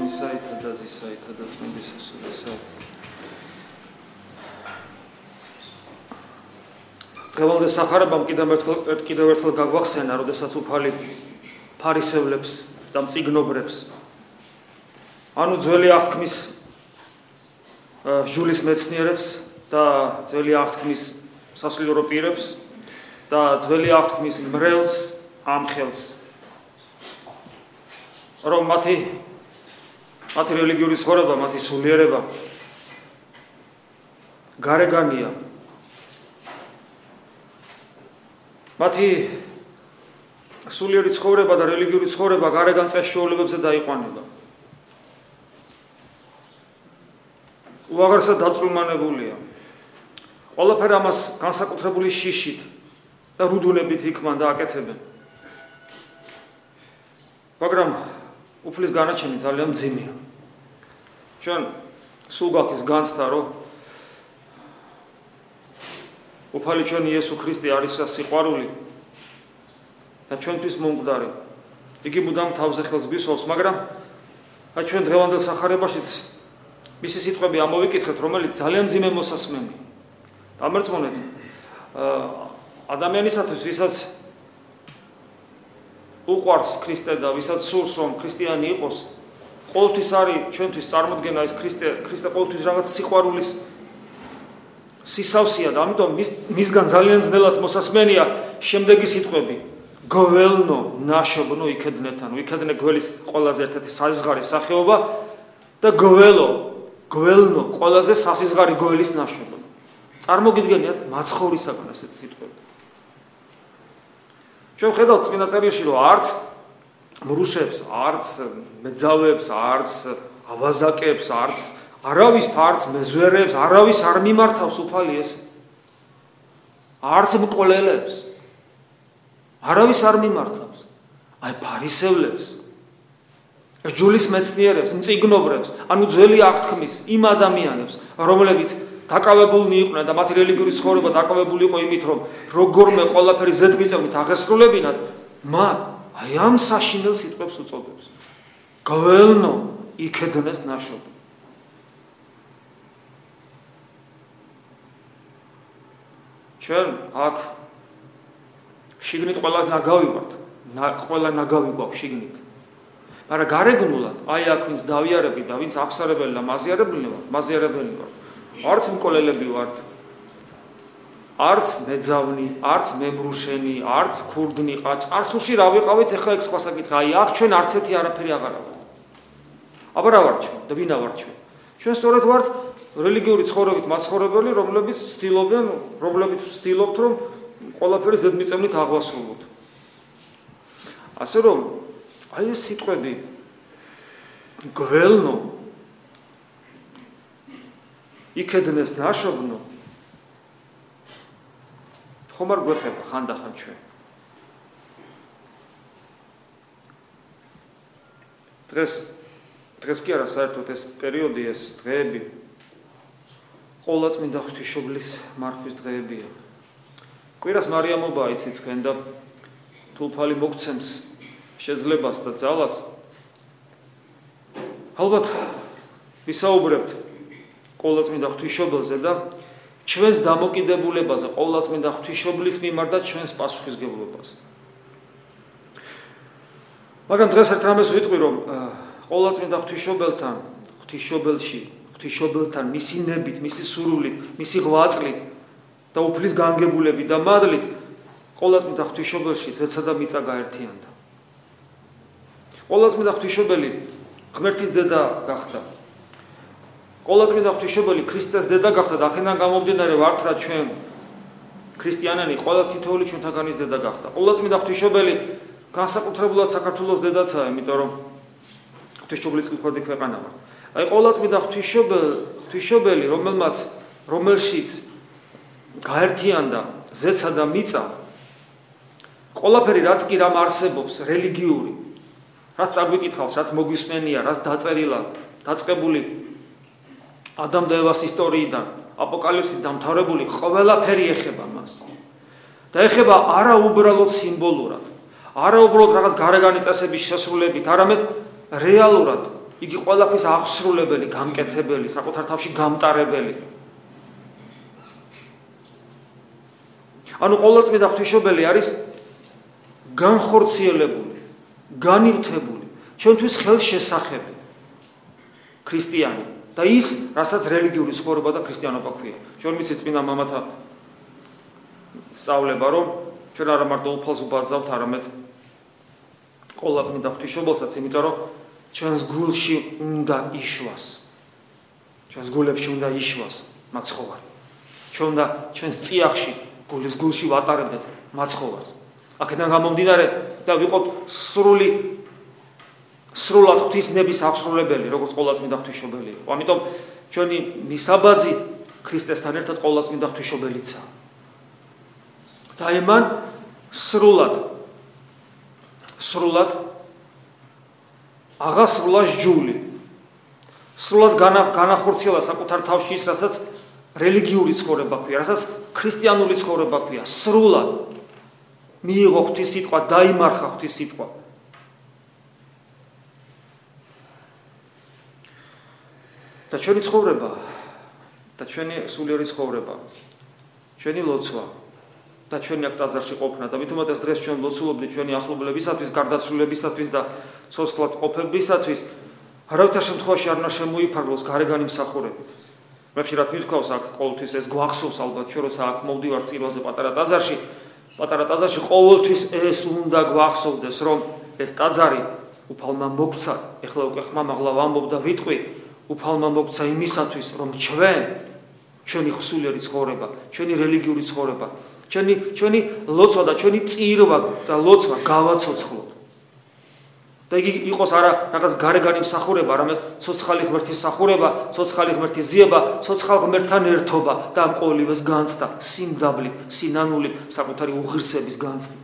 მისაითა და ძისაითა და წმინდის სულისა. დღევანდელ სახარებამ კიდევ ერთხელ გაგვახსენა, როდესაც უფალი ფარისევლებს და მწიგნობრებს, ანუ ძველი აღთქმის ჟულის მეცნიერებს და ძველი აღთქმის სასულიერო პირებს და ძველი აღთქმის მრევლს ამხელს, რომ მათი რელიგიური ცხოვრება, მათი სულიერება გარეგანია. მათი სულიერი ცხოვრება და რელიგიური ცხოვრება გარეგან წესჩვეულებებზე დაიყვანება. უაღრესად დაწვრილმანებულია. ყველაფერი ამას განსაკუთრებული შიშით და რუდუნებით იქმან და აკეთებენ. მაგრამ უფლის განაჩენი ძალიან მძიმეა. ჩვენ სულ გვაქვს ეს განცდა, რომ უფალი ჩვენ იესო ქრისტე არის სიყვარული და ჩვენთვის მომკვდარი. იგი მუდამ თავზე ხელს გვისვავს, მაგრამ ჩვენ დღევანდელ სახარებაშიც მისი სიტყვები ამოვიკითხეთ, რომელიც ძალიან მძიმე მოსასმენია. დამერწმუნეთ, ადამიანისათვის, ვისაც უყვარს ქრისტე და ვისაც სურს, რომ ქრისტიანი იყოს, ყოველთვის არის ჩვენთვის წარმოდგენა ეს ქრისტე ყოველთვის რაღაც სიყვარულის სისავსეა და ამიტომ მისგან ძალიან ძნელად მოსასმენია შემდეგი სიტყვები. გველნო, ნაშობნო იქედნეთან, იქედნე გველის ყველაზე ერთ-ერთი საზღარი სახეობა და გველნო, ყველაზე სასიზღარი გველის ნაშობნო. წარმოგიდგენიათ მაცხოვრისაგან ესეთი სიტყვები. ჩვენ ხედავთ წმინდა წერილში, რომ არც მრუშებს, არც მეძავებს, არც ავაზაკებს, არავის ფარც მეზვერებს, არავის არ მიმართავს უფალი ეს. არც მკვლელებს, არავის არ მიმართავს. აი ფარისევლებს, ჟულის მეცნიერებს, მწიგნობრებს, ანუ ძველი აღთქმის იმ ადამიანებს, რომლებიც დაკავებულნი იყვნენ და მათი რელიგიური ცხოვრება დაკავებული იყო იმით, რომ როგორმე ყველაფერი ზედმიწევნით აღესრულებინათ, მათ აი ამ საშინელ სიტყვებს უწოდებს. გველნო, იქედნეს ნაშობ. ჩვენ აქ შიგნით ყველა ნაგავი ვართ, ყველა ნაგავი გვაქვს შიგნით. მაგრამ გარეგნულად, აი აქ ვინც დავიარები და ვინც აღსარებელი და მაზიარებელი ვართ. არც მკვლელები ვართ, არც მეძავნი, არც მემრუშენი, არც ქურდნი, არც უში რა ვიყავით, ეხლა ეგ სხვა საკითხია. აი აქ ჩვენ არც ერთი არაფერი აღარ ვართ. აბა რა ვართ ჩვენ და ვინა ვართ ჩვენ? ჩვენ სწორედ ვართ რელიგიური ცხოვრებით მაცხოვრებელი, რომლებიც ვცდილობთ, რომ ყველაფერი ზედმიწევნით აღვასრულოთ. ასე რომ, აი ეს სიტყვები გველნო, იქედნეს ნაშობნო, ხომ არ გვეხება ხანდახან ჩვენ. დღეს კი არა, საერთოდ ეს პერიოდი, ეს დღეები ყოვლადწმინდა ღვთისმშობლის მარხვის დღეებია. კვირას მარიამობა იცით თქვენ და თუ უფალი მოგცემს შეძლებას და ძალას, ალბათ ვისაუბრებთ ყოვლადწმინდა ღვთისმშობელზე და ჩვენს დამოკიდებულებაზე, ყოვლადწმინდა ღვთისმშობლის მიმართ და ჩვენს პასუხისმგებლობაზე. მაგრამ დღეს ერთ რამეს ვიტყვი, რომ ყოვლადწმინდა ღვთისმშობელთან მისი ნებით, მისი სურვილით, მისი ღვაწლით და უფლის განგებულებით და მადლით ყოვლადწმინდა ღვთისმშობელში ზეცა და მიწა გაერთიანდა. ყოვლადწმინდა ღვთისმშობელი ღმერთის დედა გახდა. ყოვლადწმინდა ღვთისმშობელი ქრისტეს დედა გახდა და აქედან გამომდინარე ვართ რა ჩვენ ქრისტიანები ყველა თითოეული ჩვენთაგანის დედა გახდა. ყოვლადწმინდა ღვთისმშობელი განსაკუთრებულად საქართველოს დედაცაა, იმიტომ რომ ღვთისმშობლის წილქვადი ქვეყანა ვართ. აი ყოვლადწმინდა ღვთისმშობელი, რომელშიც გაერთიანდა ზეცა და მიწა, ყველაფერი რაც კი რამ არსებობს რელიგიური, რაც წაგვიკითხავს, რაც მოგვისმენია, რაც დაწერილა, დაწყებული ადამ და ევას ისტორიიდან, აპოკალიფსით დამთავრებული, ყველაფერი ეხება მას. და ეხება არა უბრალოდ სიმბოლურად, არა უბრალოდ რაღაც გარეგანი წესების შესრულებით, არამედ რეალურად იგი ყველაფრის აღსრულებელი, გამკეთებელი, საკუთარ თავში გამტარებელი. ანუ ყოვლადწმიდა ღვთისმშობელი არის განხორციელებული, განივთებული, ჩვენთვის ხელშესახები ქრისტიანი და ის, რასაც რელიგიური ცხოვრება და ქრისტიანობა ქვია. ჩვენ ვიცით წმინდა მამათა სწავლება, რომ ჩვენ არა მარტო უფალს უბაძავთ, არამედ ყოვლადწმიდა ღვთისმშობელსაც, იმიტომ რომ ჩვენს გულში უნდა იშვას. ჩვენს გულებში უნდა იშვას მაცხოვარი. ჩვენ უნდა ჩვენს წიაღში, გულის გულში ვატარებდეთ მაცხოვარს. აქედან გამომდინარე და ვიყოთ სრულად ღვთისნების აღსრულებელი, როგორც ყოვლადწმიდა ღვთისმშობელი იყო. ამიტომ ჩვენი მისაბაძი ქრისტესთან ერთად ყოვლადწმიდა ღვთისმშობელიცაა. და მან სრულად აღასრულა ჯული. სრულად განახორციელა საკუთარ თავში ის, რასაც რელიგიური ცხოვრება ქვია, რასაც ქრისტიანული ცხოვრება ქვია. სრულად მიიღო ღვთის სიტყვა, დაიმარხა ღვთის სიტყვა. და ჩვენი ცხოვრება და ჩვენი სულიერი ცხოვრება, ჩვენი ლოცვა და ჩვენი აქ ტაძარში ყოფნა და მithumetes დღეს ჩვენ ლოცულობდით ჩვენი ახლობლებისათვის, გარდაცვლილებისათვის და ცოცხლად ყოფებისათვის, არავითარ შემთხვევაში არ უნდა შემოიფარგლოს გარეგანი მსახურებით. მე ხშირად მithქვავს აქ ყოველთვის ეს გვახსოვს ალბათ ჩვენ როცა აქ მოვდივართ წირვაზე პატარა ტაძარში ყოველთვის ეს უნდა გვახსოვდეს, რომ ეს ტაძარი უფალმა მოგცა, ეხლა უკვე ხმამაღლა ვამბობ და ვიტყვი, უფალმა მოგცა იმისათვის, რომ ჩვენი სულიერი ცხოვრება, ჩვენი რელიგიური ცხოვრება, ჩვენი ლოცვა და ჩვენი წირვა და ლოცვა გავაცოცხლოთ. და იგი იყოს არა რაღაც გარეგანი მსახურება, არამედ ცოცხალი ღმერთის მსახურება, ცოცხალი ღმერთის ზიება, ცოცხალ ღმერთთან ერთობა და ამ ყოველივეს განცდა, სიმდაბლით, სინანულით, საკუთარი უღირსების განცდა.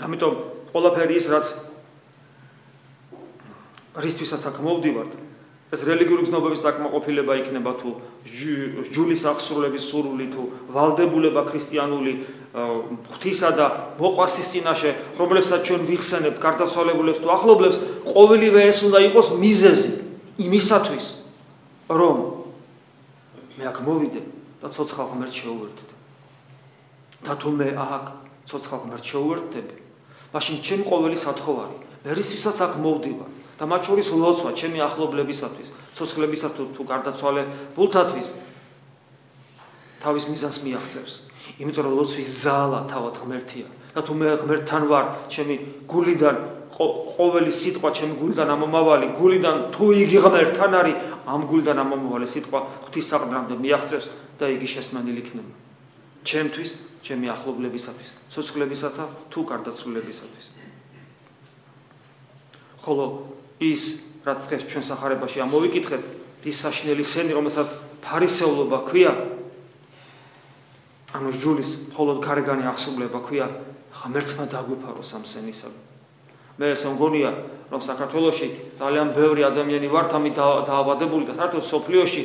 ამიტომ ყველაფერი ის, რისთვისაც აქ მოვდივართ, ეს რელიგიური გზნობების დაკმაყოფილება იქნება თუ ჯულის აღსრულების სურვილი თუ ვალდებულება ქრისტიანული ღვთისა და მოყვასის წინაშე, რომლებსაც ჩვენ ვიხსენებთ გარდაცვალებულებს თუ ახლობლებს, ყოველივე ეს უნდა იყოს მიზეზი იმისათვის, რომ მე აქ მოვიდე და ცოცხალ ღმერთს შევუერთდე. და თუ მე აქ ცოცხალ ღმერთს შევუერთდები, მაშინ ჩემი ყოველი სათხოვარი, მე რისთვისაც აქ მოვდივარ და მათ შორის ლოცვა ჩემი ახლობლებისათვის, ცოცხლებისათვის თუ გარდაცვალებულთათვის თავის მიზანს მიაღწევს. იმიტომ რომ ლოცვის ზალა თავად ღმერთია. და თუ მე ღმერთთან ვარ, ჩემი გულიდან ყოველი სიტყვა ჩემი გულიდან ამომავალი, გულიდან თუ იგი ღმერთთან არის, ამ გულიდან ამომავალი სიტყვა ღვთის საყდრამდე მიაღწევს და იგი შესმენილი იქნება. ჩემთვის, ჩემი ახლობლებისათვის, ცოცხლებისათა თუ გარდაცვალებისათვის. ხოლო ის, რაც დღეს ჩვენ სახარებაში ამოვიკითხეთ, ის საშინელი სენი, რომელსაც ფარისეულობა ქვია, ანუ ჯულის მხოლოდ გარეგანი აღსრულება ქვია, ღმერთმა დაგვიფაროს ამ სენისაგან. მე ესე მგონია, რომ საქართველოში ძალიან ბევრი ადამიანი ვართ ამით დაავადებული და საერთოდ სოფლიოში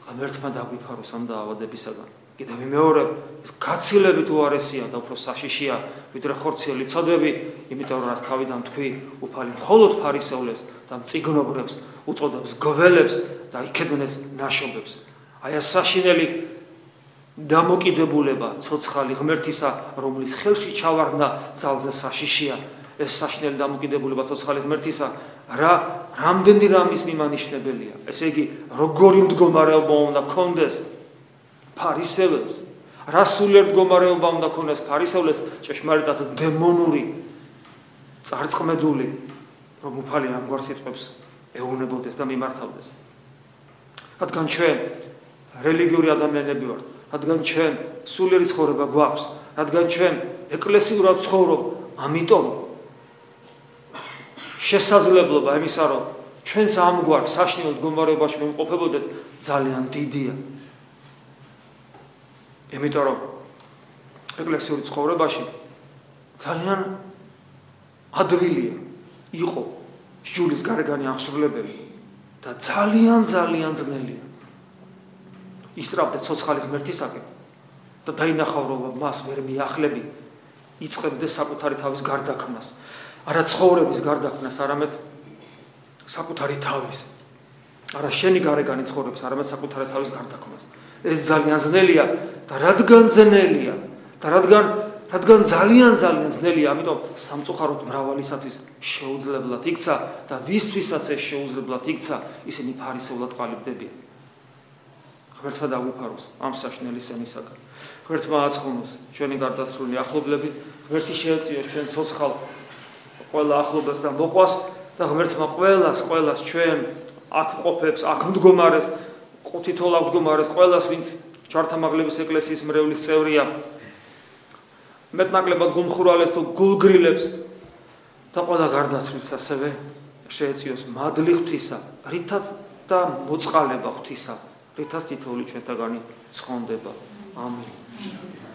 ღმერთმა დაგვიფაროს ამ დაავადებისაგან. კიდევ ვიმეორებ, ეს გაცილებით უარესია და უფრო საშიშია, ვიდრე ხორციელი ცოდვები, იმიტომ რომ რას თავიდან თქვი, უფალი მხოლოდ ფარისევლებს და მწიგნობრებს უწოდებს გველებს და იქედნეს ნაშობებს. აი ეს საშინელი დამოკიდებულება ცოცხალი ღმერთისა, რომლის ხელში ჩავარდნა ძალზე საშიშია, ეს საშინელი დამოკიდებულება ცოცხალი ღმერთისა, რამდენი რამის მიმანიშნებელია. ესე იგი, როგორი მდგომარეობა უნდა გქონდეს ფარისევლს, რა სულიერ მდგომარეობა უნდა გქონდეს ფარისევლს, ჭეშმარიტად დემონური, წარწყმედული, რომ უფალი ამგვარ სიტყვებს ეუბნებოდეს და მიმართავდეს. რადგან ჩვენ რელიგიური ადამიანები ვართ, რადგან ჩვენ სულიერი ცხოვრება გვაქვს, რადგან ჩვენ ეკლესიურად ცხოვრობ, ამიტომ შესაძლებლობა იმისა, რომ ჩვენს ამგვარ საშინელ მდგომარეობაში ვიმყოფებოდეთ, ძალიან დიდია. იმიტომ რომ ეკლესიური ცხოვრებაში ძალიან ადვილია იყო ჯულის გარეგანი აღსრულებელი და ძალიან ძნელია ისწრაფდე ცოცხალი ღმერთისაკენ და დაინახავ რომ მას ვერ მიახლები, იწყებდე საკუთარი თავის გარდაქმნას არა ცხოვრების გარდაქმნას, არამედ საკუთარი თავის. არა შენი გარეგანი ცხოვრების, არამედ საკუთარი თავის გარდაქმნას. ეს ძალიან ძნელია და რადგან ძნელია და რადგან ძალიან ძნელია, ამიტომ სამწუხაროდ მრავალისათვის შეუძლებლად იქცა და ვისთვისაც ეს შეუძლებლად იქცა, ისინი ფარისეულად ყალიბდებიან. ღმერთმა დაგვიფაროს ამ საშნელი სენისაგან. ღმერთმა აცხოვნოს ჩვენი გარდაცვლილი ახლობლები, ღმერთი შეეწიოს ჩვენ ცოცხალ ყველა ახლობას და მოყვას და ღმერთმა ყველას ჩვენ აქ ყოფებს, აქ მდგომარეს, თითოეულ აქ მდგომარეს ყველას, ვინც ჯვართამაღლების ეკლესიის მრევლის წევრია, მეტნაკლებად გულმხურვალეს თუ გულგრილებს და ყველა გარდაცვლილს ასევე შეეწიოს მადლი ღვთისა, რითაც და მოწყალება ღვთისა, რითაც თითოეული ჩვენთაგანი ცხონდება. ამინ.